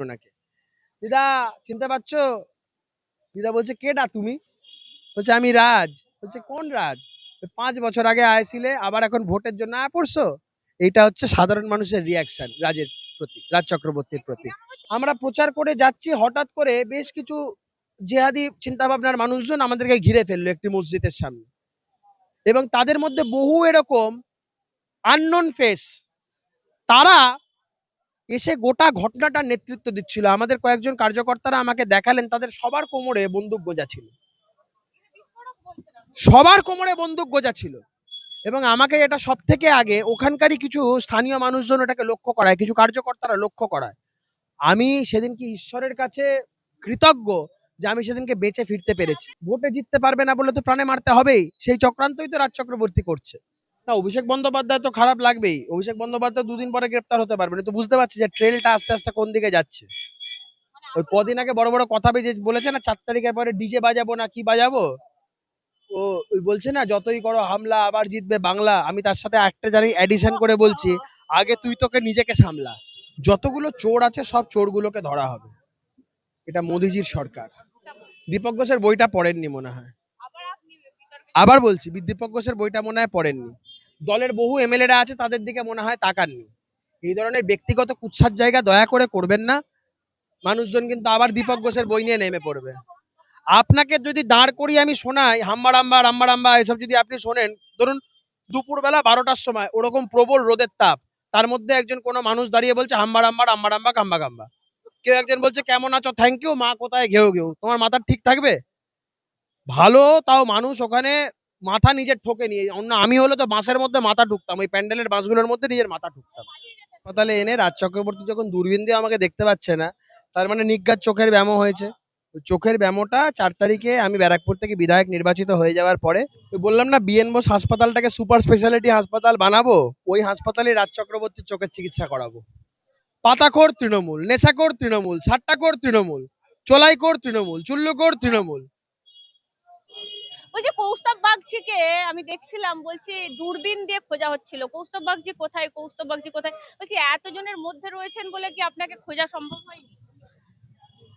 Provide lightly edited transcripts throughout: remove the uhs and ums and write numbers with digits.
ওনাকে, দিদা চিনতে পারছো? দিদা বলছে কেডা তুমি? বলছে আমি রাজ। বলছে কোন রাজ? 5 বছর আগে আইছিলে, আবার এখন ভোটের জন্য আয়া পড়ছো। এইটা হচ্ছে সাধারণ মানুষের রিয়াকশন রাজের প্রতি, রাজ চক্রবর্তীর প্রতি। আমরা প্রচার করে যাচ্ছি, হঠাৎ করে বেশ কিছু জেহাদি চিন্তা ভাবনার মানুষজন আমাদেরকে ঘিরে ফেললো একটি মসজিদের সামনে, এবং তাদের মধ্যে বহু এরকম আননোন ফেস, তারা এসে গোটা ঘটনাটার নেতৃত্ব দিচ্ছিল। আমাদের কয়েকজন কার্যকর্তারা আমাকে দেখালেন, তাদের সবার কোমরে বন্দুক গোজা ছিল, সবার কোমরে বন্দুক গোজা ছিল। এবং আমাকে এটা সব থেকে আগে ওখানকারই কিছু স্থানীয় মানুষজন এটাকে লক্ষ্য করায়, কিছু কার্যকর্তারা লক্ষ্য করায়। আমি সেদিনকে ঈশ্বরের কাছে কৃতজ্ঞ যে আমি সেদিনকে বেঁচে ফিরতে পেরেছি। ভোটে জিততে পারবে না বলে তো প্রাণে মারতে হবেই, সেই চক্রান্তই তো রাজ চক্রবর্তী করছে। না, অভিষেক বন্দ্যোপাধ্যায় তো খারাপ লাগবেই। অভিষেক বন্দ্যোপাধ্যায় 2 দিন পরে গ্রেপ্তার হতে পারবে না, তো বুঝতে পারছি যে ট্রেলটা আস্তে আস্তে কোন দিকে যাচ্ছে। ওই কদিন আগে বড় বড় কথা বেজে বলেছে না 4 তারিখের পরে ডিজে বাজাবো না কি বাজাবো, ও ওই বলছে না যতই করো হামলা আবার জিতবে বাংলা, আমি তার সাথে একটা জানি অ্যাডিশন করে বলছি, আগে তুই তোকে নিজেকে সামলা। যতগুলো চোর আছে সব চোরগুলোকে ধরা হবে, এটা মোদিজির সরকার। দীপক ঘোষের বইটা পড়েননি মনে হয়, আবার বলছি দীপক ঘোষের বইটা মনে হয় পড়েননি। দলের বহু এমএলএরা আছে, তাদের দিকে মনে হয় তাকাননি। এই ধরনের ব্যক্তিগত কুৎসার জায়গা দয়া করে করবেন না। মানুষজন কিন্তু আবার দীপক ঘোষের বই নিয়ে নেমে পড়বে। আপনাকে যদি দাঁড় করিয়ে আমি শোনাই হাম্বা রাম্বা এসব যদি আপনি শোনেন, ধরুন দুপুরবেলা 12টার সময় ওরকম প্রবল রোদের তাপ, তার মধ্যে একজন কোনো মানুষ দাঁড়িয়ে বলছে হাম্বা রাম্বা কাম্বা কাম্বা, কেউ একজন বলছে কেমন আছো থ্যাংক ইউ, মা কোথায় ঘেউ ঘেউ, তোমার মাথা ঠিক থাকবে? ভালো, তাও মানুষ ওখানে মাথা নিজের ঠোকে নিয়ে, অন্য আমি হলে তো বাঁশের মধ্যে মাথা ঢুকতাম, ওই প্যান্ডেলের বাঁশগুলোর মধ্যে নিজের মাথা ঢুকতাম। হাসপাতালে এনে রাজ চক্রবর্তী যখন দূরবীন দিয়ে আমাকে দেখতে পাচ্ছে না, তার মানে নিজ্ঞাত চোখের ব্যামো হয়েছে। চোখের ব্যামোটা 4 তারিখে আমি ব্যারাকপুর থেকে বিধায়ক নির্বাচিত হয়ে যাওয়ার পরে, বললাম না বিএন বোস হাসপাতালটাকে সুপার স্পেশালিটি হাসপাতাল বানাবো, ওই হাসপাতালে রাজ চক্রবর্তীর চোখের চিকিৎসা করাবো। পাতাখোর তৃণমূল, নেশাখোর তৃণমূল, সাট্টাখোর তৃণমূল, চোলাইখোর তৃণমূল, চুল্লুখোর তৃণমূল। ওই যে কৌস্তব বাগচিকে আমি দেখছিলাম, বলছি দূরবীন দিয়ে খোঁজা হচ্ছিল, কৌস্তব বাগচি কোথায়, কৌস্তব বাগচি কোথায়। বলছি এতজনের মধ্যে রয়েছেন বলে কি আপনাকে খোঁজা সম্ভব হয়নি?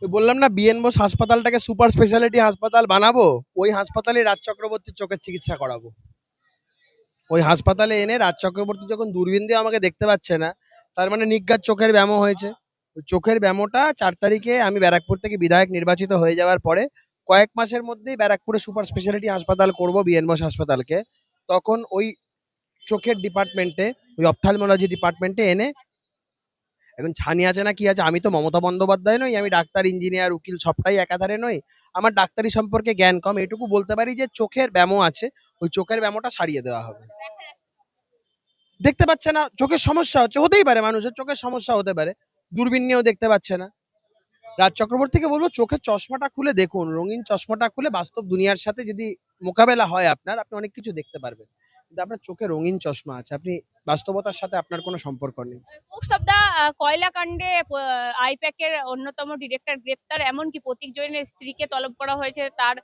বললাম না বিএন বোস হাসপাতালটাকে সুপার স্পেশালিটি হাসপাতাল বানাবো, ওই হাসপাতালে রাজ চক্রবর্তীর চোখের চিকিৎসা করাবো। ওই হাসপাতালে এনে রাজ চক্রবর্তী যখন দূরবীন দিয়ে আমাকে দেখতে পাচ্ছে না, তার মানে নিজ্ঞাত চোখের ব্যামো হয়েছে। চোখের ব্যামোটা 4 তারিখে আমি ব্যারাকপুর থেকে বিধায়ক নির্বাচিত হয়ে যাওয়ার পরে কয়েক মাসের মধ্যেই ব্যারাকপুরে সুপার স্পেশালিটি হাসপাতাল করব, বিএন বোস হাসপাতালকে। তখন ওই চোখের ডিপার্টমেন্টে, ওই অপথ্যালমোলজি ডিপার্টমেন্টে এনে, এখন ছানি আছে না কি আছে, আমি তো মমতা বন্দ্যোপাধ্যায় নই, আমি ডাক্তার ইঞ্জিনিয়ার উকিল সবটাই একাধারে নই, আমার ডাক্তারি সম্পর্কে জ্ঞান কম, এটুকু বলতে পারি যে চোখের ব্যামো আছে, ওই চোখের ব্যামোটা সারিয়ে দেওয়া হবে। দেখতে পাচ্ছে না, চোখের সমস্যা হচ্ছে, হতেই পারে মানুষের চোখের সমস্যা হতে পারে, দূরবীন নিয়েও দেখতে পাচ্ছে না। রাজ চক্রবর্তীকে বলবো চোখের চশমাটা খুলে দেখুন, রঙিন চশমাটা খুলে বাস্তব দুনিয়ার সাথে যদি মোকাবেলা হয় আপনার, আপনি অনেক কিছু দেখতে পারবেন। কিন্তু আপনার চোখে রঙিন চশমা আছে, আপনি বাস্তবতার সাথে আপনার কোনো সম্পর্ক নেই। কৌস্তব দা, কয়লা কাণ্ডে আইপ্যাকের অন্যতম ডিরেক্টর গ্রেপ্তার, এমনকি প্রতীক জৈনের স্ত্রীকে তলব করা হয়েছে, তার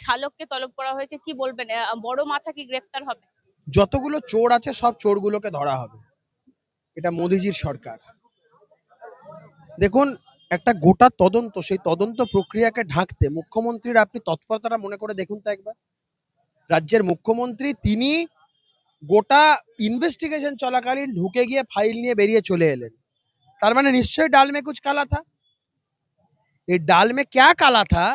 শালককে তলব করা হয়েছে, কি বলবেন? বড় মাথা কি গ্রেপ্তার হবে? যতগুলো চোর আছে সব চোরগুলোকে ধরা হবে, এটা মোদিজির সরকার। দেখুন, একটা গোটা তদন্ত, সেই তদন্ত প্রক্রিয়াকে ঢাকতে মুখ্যমন্ত্রীর আপনি তৎপরতাটা মনে করে দেখুন তো একবার। রাজ্যের মুখ্যমন্ত্রী তিনি গোটা ইনভেস্টিগেশন চলাকালীন ঢুকে গিয়ে ফাইল নিয়ে বেরিয়ে চলে এলেন, তার মানে নিশ্চয়ই ডাল মে কুছ কালা থা। এই ডাল মে ক্যা কালা থা,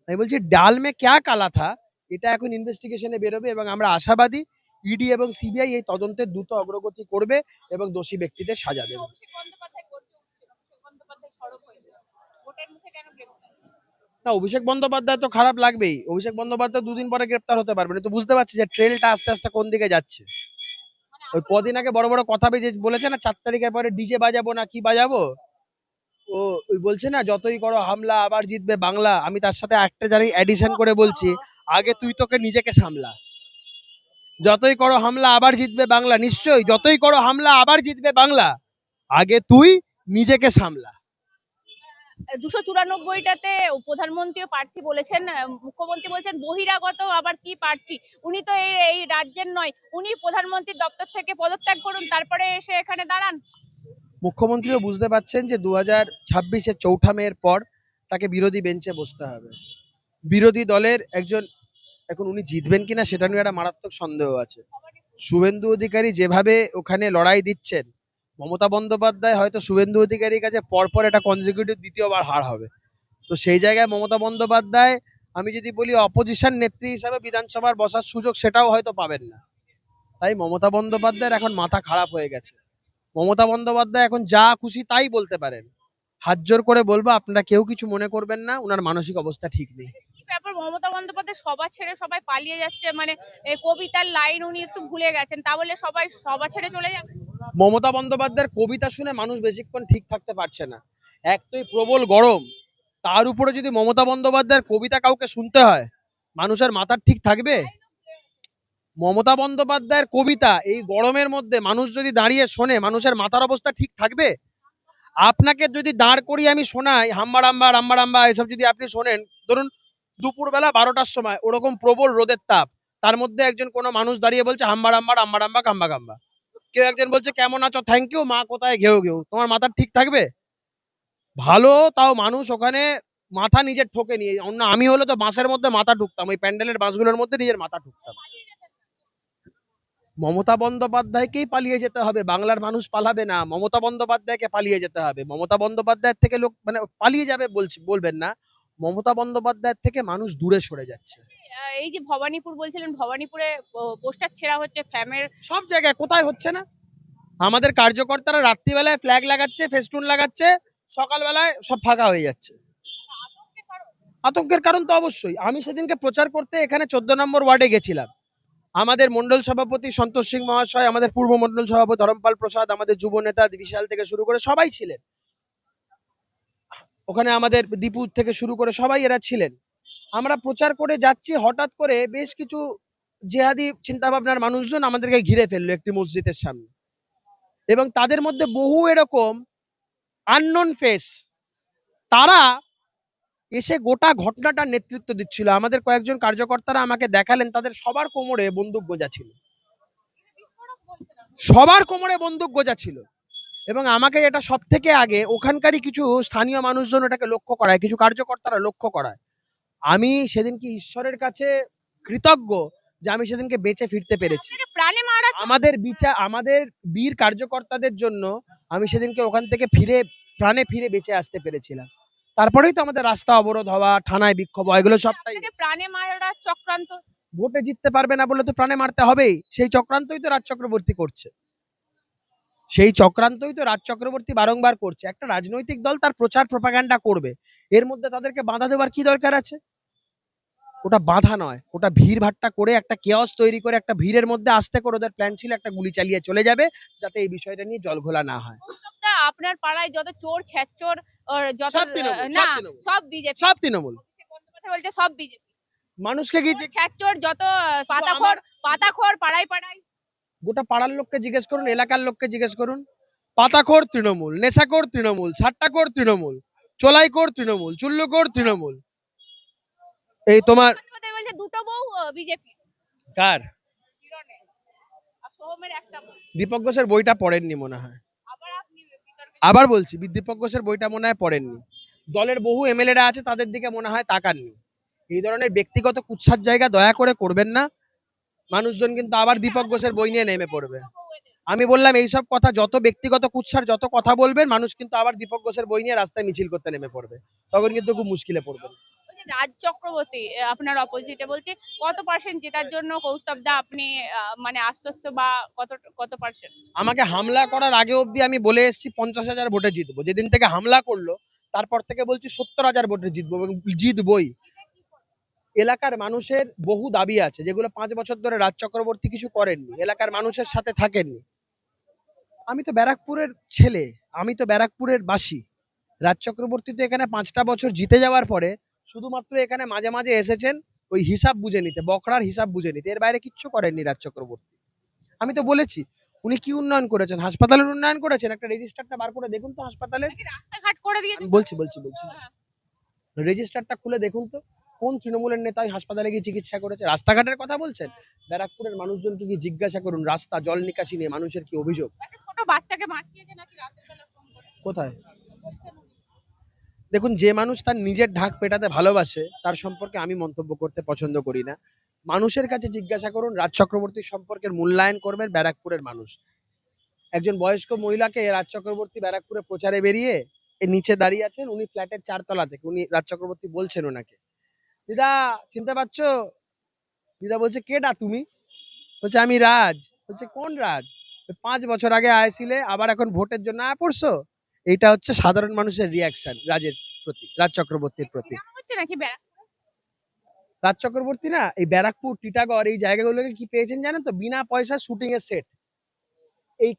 আমি বলছি ডাল মে ক্যা কালা থা, এটা এখন ইনভেস্টিগেশনে বেরোবে, এবং আমরা আশাবাদী ইডি এবং সিবিআই এই তদন্তের দ্রুত অগ্রগতি করবে এবং দোষী ব্যক্তিদের সাজা দেবে। অভিষেক বন্দ্যোপাধ্যায় করতে উঠছিল, অভিষেক বন্দ্যোপাধ্যায় সরব হয়েছে, ভোটের মুখে কেন গ্রেপ্তার? না, অভিষেক বন্দ্যোপাধ্যায় তো খারাপ লাগবেই। অভিষেক বন্দ্যোপাধ্যায় 2 দিন পরে গ্রেপ্তার হতে পারবে না, তো বুঝতে পারছি যে ট্রেলটা আস্তে আস্তে কোন দিকে যাচ্ছে। ওই কদিন আগে বড় বড় কথা বেজে বলেছে না 4 তারিখের পরে ডিজে বাজাবো না কি বাজাবো, ও ওই বলছে না যতই করো হামলা আবার জিতবে বাংলা, আমি তার সাথে একটা জানি অ্যাডিশন করে বলছি, আগে তুই তোকে নিজেকে সামলা। যতই করো হামলা আবার জিতবে বাংলা, নিশ্চয়ই যতই করো হামলা আবার জিতবে বাংলা, আগে তুই নিজেকে সামলা। 294টাতে প্রধানমন্ত্রীও প্রার্থী বলেছেন, মুখ্যমন্ত্রী বলছেন বহিরাগত আবার কি প্রার্থী, উনি তো এই রাজ্যের নয়, উনি প্রধানমন্ত্রীর দপ্তর থেকে পদত্যাগ করুন, তারপরে এসে এখানে দাঁড়ান। মুখ্যমন্ত্রীও বুঝতে পারছেন যে 2026-এর 4ঠা মের পর তাকে বিরোধী বেঞ্চে বসতে হবে। বিরোধী দলের একজন, এখন উনি জিতবেন কিনা সেটা নিয়ে একটা মারাত্মক সন্দেহ আছে। শুভেন্দু অধিকারী যেভাবে ওখানে লড়াই দিচ্ছেন, মমতা বন্দ্যোপাধ্যায় হয়তো শুভেন্দু অধিকারীর কাছে পরপর এটা কনজিকিউটিভ দ্বিতীয়বার হার হবে। তো সেই জায়গায় মমতা বন্দ্যোপাধ্যায়, আমি যদি বলি অপোজিশন নেত্রী হিসাবে বিধানসভার বসার সুযোগ সেটাও হয়তো পাবেন না। তাই মমতা বন্দ্যোপাধ্যায়ের এখন মাথা খারাপ হয়ে গেছে। মমতা বন্দ্যোপাধ্যায় এখন যা খুশি তাই বলতে পারেন। হাত জোর করে বলবো, আপনারা কেউ কিছু মনে করবেন না, ওনার মানসিক অবস্থা ঠিক নেই। কি ব্যাপার, মমতা বন্দ্যোপাধ্যায় সভা ছেড়ে সবাই পালিয়ে যাচ্ছে, মানে এই কবিতার লাইন উনি একটু ভুলে গেছেন, তা বলে সবাই সভা ছেড়ে চলে যাবে? মমতা বন্দ্যোপাধ্যায়ের কবিতা শুনে মানুষ বেশিক্ষণ ঠিক থাকতে পারছে না। এক তো এই প্রবল গরম, তার উপরে যদি মমতা বন্দ্যোপাধ্যায়ের কবিতা কাউকে শুনতে হয়, মানুষের মাথার ঠিক থাকবে? মমতা বন্দ্যোপাধ্যায়ের কবিতা এই গরমের মধ্যে মানুষ যদি দাঁড়িয়ে শোনে, মানুষের মাথার অবস্থা ঠিক থাকবে? আপনাকে যদি দাঁড় করিয়ে আমি শোনাই হাম্বা রাম্বা রাম্বা রাম্বা এসব যদি আপনি শোনেন, ধরুন দুপুরবেলা 12টার সময় ওরকম প্রবল রোদের তাপ, তার মধ্যে একজন কোনো মানুষ দাঁড়িয়ে বলছে হাম্বা রাম্বা রাম্বা রাম্বা কাম্বা কাম্বা, কেউ একজন বলছে কেমন আছো থ্যাংক ইউ, মা কোথায় ঘেউ ঘেউ, তোমার মাথা ঠিক থাকবে? ভালো, তাও মানুষ ওখানে মাথা নিজের ঠোকে নিয়ে, অন্য আমি হলে তো বাঁশের মধ্যে মাথা ঢুকতাম, ওই প্যান্ডেলের বাঁশগুলোর মধ্যে নিজের মাথা ঢুকতাম। মমতা বন্দ্যোপাধ্যায়কেই পালিয়ে যেতে হবে, বাংলার মানুষ পালাবে না, মমতা বন্দ্যোপাধ্যায়কে পালিয়ে যেতে হবে। মমতা বন্দ্যোপাধ্যায়ের থেকে লোক মানে পালিয়ে যাবে বলবেন না, মমতা বন্দ্যোপাধ্যায়ের থেকে মানুষ দূরে সরে যাচ্ছে। এই যে ভবানীপুর বলছিলেন, ভবানীপুরে পোস্টার ছেঁড়া হচ্ছে ফ্যামের। সব জায়গায়, কোথায় হচ্ছে না? আমাদের কার্যকর্তারা রাত্রিবেলায় ফ্ল্যাগ লাগাচ্ছে, ফেস্টুন লাগাচ্ছে, সকালবেলায় সব ফাঁকা হয়ে যাচ্ছে। আতঙ্কের কারণ তো অবশ্যই। আমি সেদিনকে প্রচার করতে এখানে 14 নম্বর ওয়ার্ডে গেছিলাম। আমাদের মন্ডল সভাপতি সন্তোষ সিং মহাশয়, আমাদের পূর্ব মন্ডল সভাপতি ধরমপাল প্রসাদ, আমাদের যুব নেতা বিশাল থেকে শুরু করে সবাই ছিলেন ওখানে, আমাদের দীপু থেকে শুরু করে সবাই এরা ছিলেন। আমরা প্রচার করে যাচ্ছি, হঠাৎ করে বেশ কিছু জেহাদি চিন্তা ভাবনার মানুষজন আমাদেরকে ঘিরে ফেললো একটি মসজিদের সামনে, এবং তাদের মধ্যে বহু এরকম আননোন ফেস, তারা এসে গোটা ঘটনাটার নেতৃত্ব দিচ্ছিল। আমাদের কয়েকজন কার্যকর্তারা আমাকে দেখালেন, তাদের সবার কোমরে বন্দুক গোজা ছিল, সবার কোমরে বন্দুক গোজা ছিল। এবং আমাকে এটা সব থেকে আগে ওখানকারই কিছু স্থানীয় মানুষজন এটাকে লক্ষ্য করায়, কিছু কার্যকর্তারা লক্ষ্য করায়। আমি সেদিনকে ঈশ্বরের কাছে কৃতজ্ঞ যে আমি সেদিনকে বেঁচে ফিরতে পেরেছি। প্রাণে মারা আমাদের বীর কার্যকর্তাদের জন্য আমি সেদিনকে ওখান থেকে প্রাণে ফিরে বেঁচে আসতে পেরেছিলাম। তারপরেই তো আমাদের রাস্তা অবরোধ হওয়া, থানায় বিক্ষোভ হওয়া, এগুলো সবটাই। প্রাণে মারার চক্রান্ত। ভোটে জিততে পারবে না বলে তো প্রাণে মারতে হবেই, সেই চক্রান্তই তো রাজ চক্রবর্তী করছে, সেই চক্রান্তই তো রাজ চক্রবর্তী বারংবার করছে। একটা রাজনৈতিক দল তার প্রচার প্রপাগান্ডা করবে, এর মধ্যে তাদেরকে বাধা দেওয়ার কি দরকার আছে? ওটা বাধা নয়, ওটা ভিড় ভাট্টা করে একটা কেওস তৈরি করে একটা ভিড়ের মধ্যে আসতে করে ওদের প্ল্যান ছিল একটা গুলি চালিয়ে চলে যাবে, যাতে এই বিষয়টা নিয়ে জলঘোলা না হয়। আপনার পাড়ায় যত চোর ছ্যাচোর যত সব তৃণমূল, না, সব তৃণমূল, সব বিজেপি, সব তৃণমূল। বলছে সব বিজেপি। মানুষকে গিয়ে ছ্যাচোর যত পাতাখোর পাড়ায় পাড়ায়, গোটা পাড়ার লোককে জিজ্ঞেস করুন, এলাকার লোককে জিজ্ঞেস করুন, পাতাখোর তৃণমূল, নেশাখোর তৃণমূল, সাট্টাখোর তৃণমূল, চোলাইখোর তৃণমূল, চুল্লুখোর তৃণমূল। এই তোমার বলছে দুটো বউ বিজেপি। কার? আর সোহমের একটা বউ। দীপক ঘোষের বইটা পড়েননি মনে হয়। আবার বলছি, দীপক ঘোষের বইটা মনে হয় পড়েননি। দলের বহু এমএলএরা আছে, তাদের দিকে মনে হয় তাকাননি। এই ধরনের ব্যক্তিগত কুৎসার জায়গা দয়া করে করবেন না, মানুষজন কিন্তু আবার দীপক ঘোষের বই নিয়ে নেমে পড়বে। আমি বললাম এইসব কথা, যত ব্যক্তিগত কুৎসার যত কথা বলবেন, মানুষ কিন্তু আবার দীপক ঘোষের বই নিয়ে রাস্তায় মিছিল করতে নেমে পড়বে, তখন কিন্তু খুব মুশকিলে পড়বেন। রাজ চক্রবর্তী আপনার অপোজিটে বলছে কত পার্সেন্ট জেতার জন্য কৌস্তব দা আপনি মানে আশ্বস্ত, বা কত পার্সেন্ট? আমাকে হামলা করার আগে অবধি আমি বলে এসেছি 50,000 ভোটে জিতবো। যেদিন থেকে হামলা করলো তারপর থেকে বলছি 70,000 ভোটে জিতবো, এবং জিতবই। এলাকার মানুষের বহু দাবি আছে, যেগুলো 5 বছর ধরে রাজ চক্রবর্তী কিছু করেননি, এলাকার মানুষের সাথে থাকেননি। আমি তো ব্যারাকপুরের ছেলে, আমি তো ব্যারাকপুরের বাসী। রাজ চক্রবর্তী তো এখানে 5টা বছর জিতে যাওয়ার পরে শুধুমাত্র এখানে মাঝে মাঝে এসেছেন ওই হিসাব বুঝে নিতে, বকরার হিসাব বুঝে নিতে, এর বাইরে কিচ্ছু করেননি রাজ চক্রবর্তী। আমি তো বলেছি উনি কি উন্নয়ন করেছেন, হাসপাতালের উন্নয়ন করেছেন, একটা রেজিস্টারটা বার করে দেখুন তো হাসপাতালের। রাস্তাঘাট করে দিয়েছে। বলছি রেজিস্টারটা খুলে দেখুন তো, কোন তৃণমূলের নেতা ওই হাসপাতালে গিয়ে চিকিৎসা করেছে? রাস্তাঘাটের কথা বলছেন, ব্যারাকপুরের মানুষজনকে কি জিজ্ঞাসা করুন, রাস্তা জল নিকাশি নিয়ে মানুষের কি অভিযোগ। ছোট বাচ্চাকে বাঁচিয়েছে নাকি রাতের বেলা? কোথায়? দেখুন, যে মানুষ তার নিজের ঢাক পেটাতে ভালোবাসে তার সম্পর্কে আমি মন্তব্য করতে পছন্দ করি না। মানুষের কাছে জিজ্ঞাসা করুন, রাজ চক্রবর্তী সম্পর্কের মূল্যায়ন করবেন ব্যারাকপুরের মানুষ। একজন বয়স্ক মহিলাকে রাজ চক্রবর্তী ব্যারাকপুরে প্রচারে বেরিয়ে এর নিচে দাঁড়িয়ে আছেন, উনি ফ্ল্যাটের 4 তলা থেকে, উনি রাজ চক্রবর্তী বলছেন ওনাকে, দিদা চিনতে পারছো? দিদা বলছে, কেডা তুমি? বলছে, আমি রাজ। বলছে, কোন রাজ? 5 বছর আগে আইছিলে, আবার এখন ভোটের জন্য আয়া পড়ছো? এইটা হচ্ছে সাধারণ মানুষের রিয়াকশন রাজের প্রতি, রাজ চক্রবর্তীর প্রতি। সিনেমা হচ্ছে নাকি রাজ চক্রবর্তী না এই ব্যারাকপুর, টিটাগড় এই জায়গাগুলোকে কি পেয়েছেন জানেন তো? বিনা পয়সা শুটিং এর সেট। এই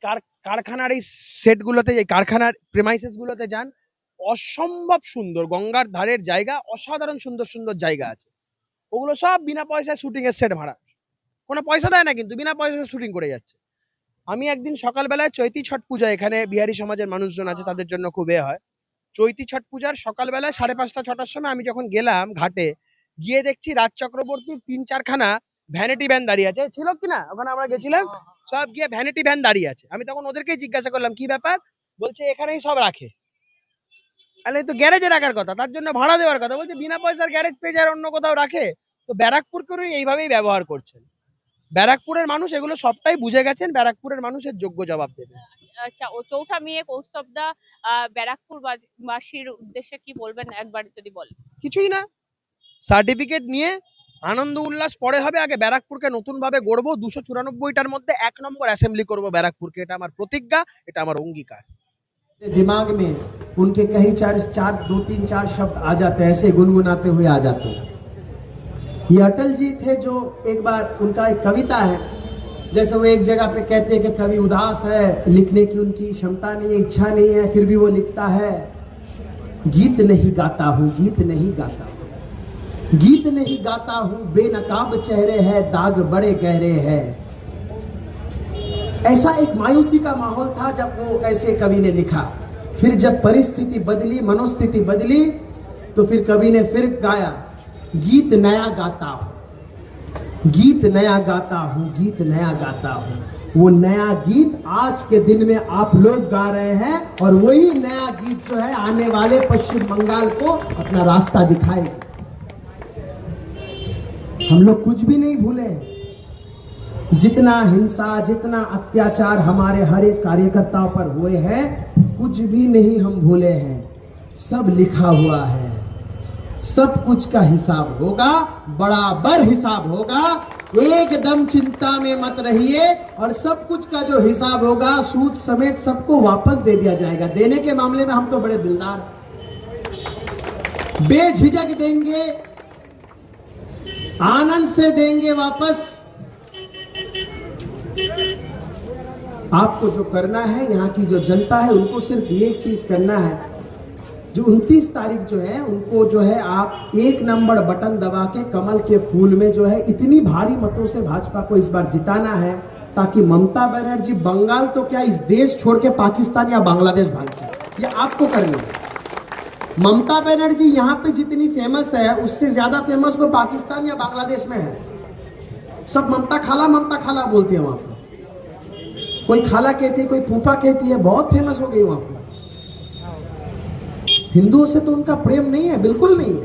কারখানার এই সেটগুলোতে, এই কারখানার প্রেমাইসেস গুলোতে যান, অসম্ভব সুন্দর গঙ্গার ধারের জায়গা, অসাধারণ সুন্দর সুন্দর জায়গা আছে। ওগুলো সব বিনা পয়সায় শুটিং এর সেট ভাড়া, কোনো পয়সা দেয় না, কিন্তু বিনা পয়সায় শুটিং করে যাচ্ছে। আমি একদিন সকালবেলায় চৈতি ছট পূজা, এখানে বিহারি সমাজের মানুষজন আছে তাদের জন্য খুব হয়, চৈতি ছট পূজার সকালবেলায় 5:30-6টার সময় আমি যখন গেলাম ঘাটে, গিয়ে দেখছি রাজ চক্রবর্তীর 3-4খানা ভ্যানিটি ভ্যান দাঁড়িয়ে আছে। ছিল কি না ওখানে আমরা গেছিলাম, সব গিয়ে ভ্যানিটি ভ্যান দাঁড়িয়ে আছে। আমি তখন ওদেরকেই জিজ্ঞাসা করলাম কি ব্যাপার, বলছে এখানেই সব রাখে। আরে তো গ্যারেজে রাখার কথা, তার জন্য ভাড়া দেওয়ার কথা। বলছে বিনা পয়সার গ্যারেজ পেয়ে যায়, অন্য কোথাও রাখে? তো ব্যারাকপুরকে এইভাবেই ব্যবহার করছেন। ব্যারাকপুরের মানুষ এগুলো সবটাই বুঝে গেছেন, ব্যারাকপুরের মানুষের যোগ্য জবাব দেবে। আচ্ছা, ও চৌঠা মেয়ে কৌস্তবদা ব্যারাকপুর বাসীর উদ্দেশ্যে কি বলবেন একবার যদি বলেন? কিছুই না, সার্টিফিকেট নিয়ে আনন্দ উল্লাস পরে হবে, আগে ব্যারাকপুরকে নতুন ভাবে গড়বো। 294টার মধ্যে 1 নম্বর অ্যাসেম্বলি করবো ব্যারাকপুরকে, এটা আমার প্রতিজ্ঞা, এটা আমার অঙ্গীকার। दिमाग में उनके कहीं चार 2-3-4 शब्द आ जाते हैं, ऐसे गुनगुनाते हुए आ जाते हैं। ये अटल जी थे जो एक बार, उनका एक कविता है, जैसे वो एक जगह पे कहते हैं कि कवि उदास है, लिखने की उनकी क्षमता नहीं है, इच्छा नहीं है, फिर भी वो लिखता है, गीत नहीं गाता हूँ, गीत नहीं गाता हूँ, गीत नहीं गाता हूँ, बेनकाब चेहरे हैं, दाग बड़े गहरे हैं। ऐसा एक मायूसी का माहौल था जब वो ऐसे कवि ने लिखा। फिर जब परिस्थिति बदली, मनोस्थिति बदली, तो फिर कवि ने फिर गाया, गीत नया गाता हूँ, गीत नया गाता हूँ, गीत नया गाता हूँ। वो नया गीत आज के दिन में आप लोग गा रहे हैं, और वही नया गीत जो है आने वाले पश्चिम बंगाल को अपना रास्ता दिखाएगा। हम लोग कुछ भी नहीं भूले, जितना हिंसा, जितना अत्याचार हमारे हर एक कार्यकर्ताओं पर हुए हैं, कुछ भी नहीं हम भूले हैं, सब लिखा हुआ है, सब कुछ का हिसाब होगा, बराबर हिसाब होगा। एकदम चिंता में मत रहिए, और सब कुछ का जो हिसाब होगा सूद समेत सबको वापस दे दिया जाएगा। देने के मामले में हम तो बड़े दिलदार, बेझिझक देंगे, आनंद से देंगे वापस। आपको जो करना है, यहाँ की जो जनता है उनको सिर्फ एक चीज करना है, जो 29 तारीख जो है उनको जो है आप 1 नंबर बटन दबा के कमल के फूल में जो है इतनी भारी मतों से भाजपा को इस बार जिताना है, ताकि ममता बनर्जी बंगाल तो क्या इस देश छोड़ के पाकिस्तान या बांग्लादेश भाग जाए। ये आपको करना है। ममता बनर्जी यहाँ पे जितनी फेमस है, उससे ज्यादा फेमस वो पाकिस्तान या बांग्लादेश में है। सब ममता खाला बोलते हैं वहां पर, कोई खाला कहती है, कोई फूफा कहती है, बहुत फेमस हो गई वहां पर। हिंदुओं से तो उनका प्रेम नहीं है, बिल्कुल नहीं है,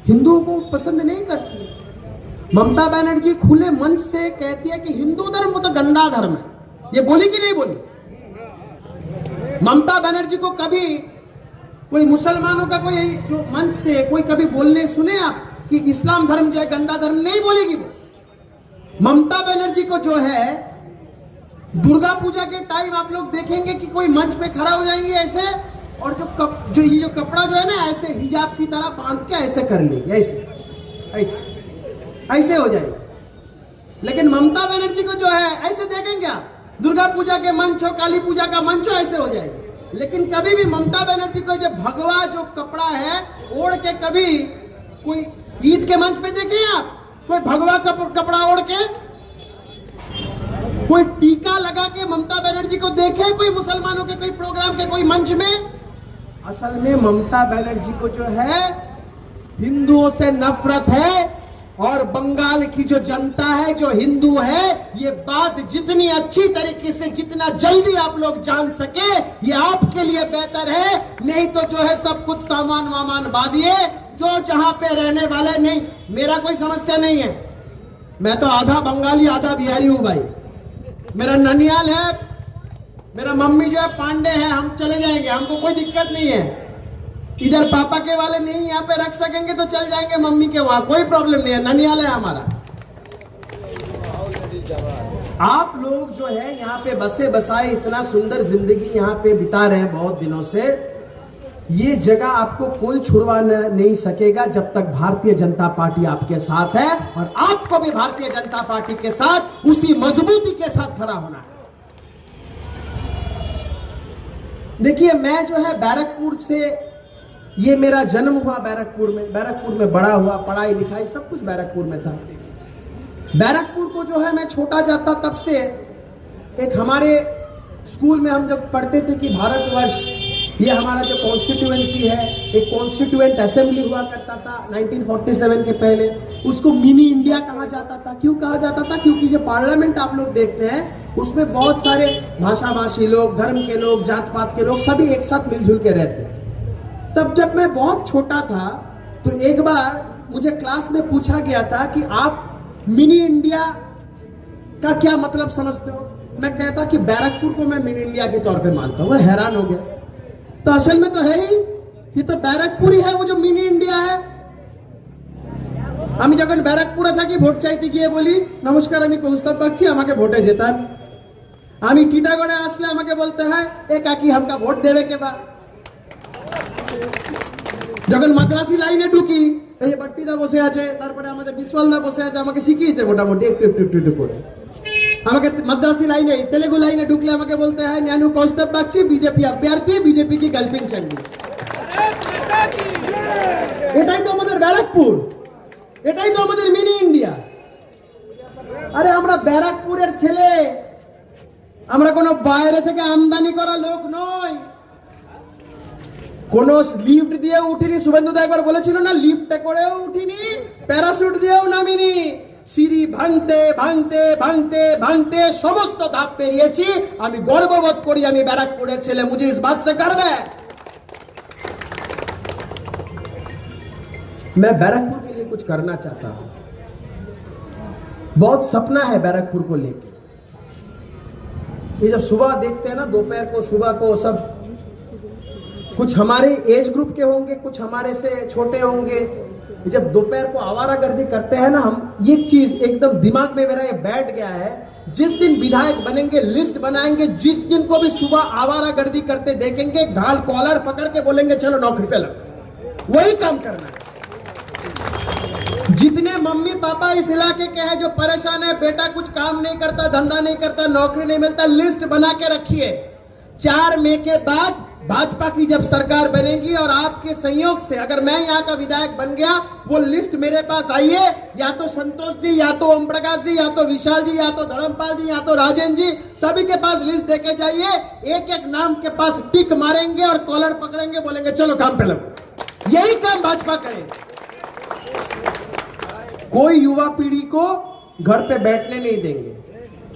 हिंदुओं को पसंद नहीं करती। ममता बनर्जी खुले मन से कहती है कि हिंदू धर्म तो गंदा धर्म है। ये बोली कि नहीं बोली? ममता बनर्जी को कभी कोई मुसलमानों का कोई जो मंच से कोई कभी बोलने सुने आप कि इस्लाम धर्म जो है गंदा धर्म? नहीं बोलेगी वो। ममता बनर्जी को जो है दुर्गा पूजा के टाइम आप लोग देखेंगे कि कोई मंच पे खड़ा हो जाएंगे ऐसे, और ये जो कपड़ा जो है ना ऐसे हिजाब की तरह बांध के ऐसे कर लेंगे, ऐसे ऐसे ऐसे हो जाएगा। लेकिन ममता बनर्जी को जो है ऐसे देखेंगे आप, दुर्गा पूजा के मंच हो, काली पूजा का मंच हो, ऐसे हो जाएगा। लेकिन कभी भी ममता बनर्जी को जो भगवा जो कपड़ा है ओढ़ के, कभी कोई ईद के मंच पे देखिए आप कोई भगवा कपड़ा ओढ़ के, कोई टीका लगा के ममता बनर्जी को देखे कोई मुसलमानों के कोई प्रोग्राम के कोई मंच में? असल में ममता बनर्जी को जो है हिंदुओं से नफरत है, और बंगाल की जो जनता है, जो हिंदू है, ये बात जितनी अच्छी तरीके से, जितना जल्दी आप लोग जान सके, ये आपके लिए बेहतर है। नहीं तो जो है सब कुछ सामान वामान बांधिए, जो जहां पे रहने वाले नहीं। मेरा कोई समस्या नहीं है, मैं तो आधा बंगाली आधा बिहारी हूं भाई। मेरा ननियाल है, मेरा मम्मी जो है पांडे है, हम चले जाएंगे, हमको कोई दिक्कत नहीं है। इधर पापा के वाले नहीं यहाँ पे रख सकेंगे तो चल जाएंगे मम्मी के वहां, कोई प्रॉब्लम नहीं है, ननियाल है हमारा। आप लोग जो है यहाँ पे बसे बसाए इतना सुंदर जिंदगी यहाँ पे बिता रहे हैं बहुत दिनों से। ये जगह आपको कोई छुड़वा नहीं सकेगा जब तक भारतीय जनता पार्टी आपके साथ है, और आपको भी भारतीय जनता पार्टी के साथ उसी मजबूती के साथ खड़ा होना है। देखिए, मैं जो है बैरकपुर से, ये मेरा जन्म हुआ बैरकपुर में बड़ा हुआ, पढ़ाई लिखाई सब कुछ बैरकपुर में था। बैरकपुर को जो है मैं छोटा जाता तब से, एक हमारे स्कूल में हम जब पढ़ते थे कि भारतवर्ष, ये हमारा जो कॉन्स्टिट्यूएंसी है, एक कॉन्स्टिट्यूएंट असेंबली हुआ करता था 1947 के पहले, उसको मिनी इंडिया कहा जाता था। क्यों कहा जाता था? क्योंकि जो पार्लियामेंट आप लोग देखते हैं उसमें बहुत सारे भाषाभाषी लोग, धर्म के लोग, जात पात के लोग सभी एक साथ मिलजुल के रहते हैं। तब जब मैं बहुत छोटा था तो एक बार मुझे क्लास में पूछा गया था कि आप मिनी इंडिया का क्या मतलब समझते हो? मैं कहता कि बैरकपुर को मैं मिनी इंडिया के तौर पे मानता हूँ। वो हैरान हो गया, तो असल में तो है ही, ये तो बैरकपुर ही है वो जो मिनी इंडिया है। আমি যখন ব্যারাকপুরে থাকি ভোট চাইতে গিয়ে বলি, নমস্কার আমি কৌস্তব বাগচি, আমাকে ভোটে জেতান। আমি টিটাগড়ে আসলে আমাকে বলতে হয় এ কাকি हमका ভোট দেবে के बा। যখন মাদ্রাসি লাইনে ঢুকি, এই বাট্টিদা বসে আছে, তারপরে আমাদের বিশওয়ালদা বসে আছে, আমাকে শিখিয়েছে মোটামুটি একটু একটু একটু একটু করে। আমাকে মাদ্রাসি লাইনে, তেলেগু লাইনে ঢুকলে আমাকে বলতে হয় ন্যানু কৌস্তব বাগচি, বিজেপি অভ্যর্থী, বিজেপি की গার্লফ্রেন্ড চান্ডি। এটাই তো আমাদের ব্যারাকপুর, এটাই তো আমাদের মিনি ইন্ডিয়া। আরে আমরা ব্যারাকপুরের ছেলে, আমরা কোনো বাইরে থেকে আমদানি করা লোক নই। কোন লিফট দিয়ে উঠিনি, শুভেন্দুদা একবার বলেছিল না, লিফটে করেও উঠিনি, প্যারাশুট দিয়েও নামিনি, সিঁড়ি ভাঙতে ভাঙতে ভাঙতে ভাঙতে সমস্ত ধাপ পেরিয়েছি। আমি গর্ববোধ করি আমি ব্যারাকপুরের ছেলে, মুঝে इस बात से गर्व है। मैं बैरकपुर के लिए कुछ करना चाहता हूं, बहुत सपना है बैरकपुर को लेके। ये जब सुबह देखते हैं ना, दोपहर को, सुबह को, सब कुछ हमारे एज ग्रुप के होंगे, कुछ हमारे से छोटे होंगे। जब दोपहर को आवारागर्दी करते हैं ना हम, ये चीज एकदम दिमाग में मेरा ये बैठ गया है। जिस दिन विधायक बनेंगे, लिस्ट बनाएंगे, जिस दिन को भी सुबह आवारागर्दी करते देखेंगे, गाल कॉलर पकड़ के बोलेंगे चलो नौकरी पे लगो, वही काम करना है। जितने मम्मी पापा इस इलाके के हैं जो परेशान है, बेटा कुछ काम नहीं करता, धंधा नहीं करता, नौकरी नहीं मिलता, लिस्ट बना के रखिए। 4 मई के बाद भाजपा की जब सरकार बनेगी और आपके सहयोग से अगर मैं यहाँ का विधायक बन गया, वो लिस्ट मेरे पास आइए, या तो संतोष जी, या तो ओम प्रकाश जी, या तो विशाल जी, या तो धर्मपाल जी, या तो राजेंद्र जी, सभी के पास लिस्ट देके जाइए। एक एक नाम के पास टिक मारेंगे और कॉलर पकड़ेंगे, बोलेंगे चलो काम पे लगो। यही काम भाजपा करेगी। कोई युवा पीढ़ी को घर पे बैठने नहीं देंगे,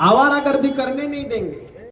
आवारागर्दी करने नहीं देंगे।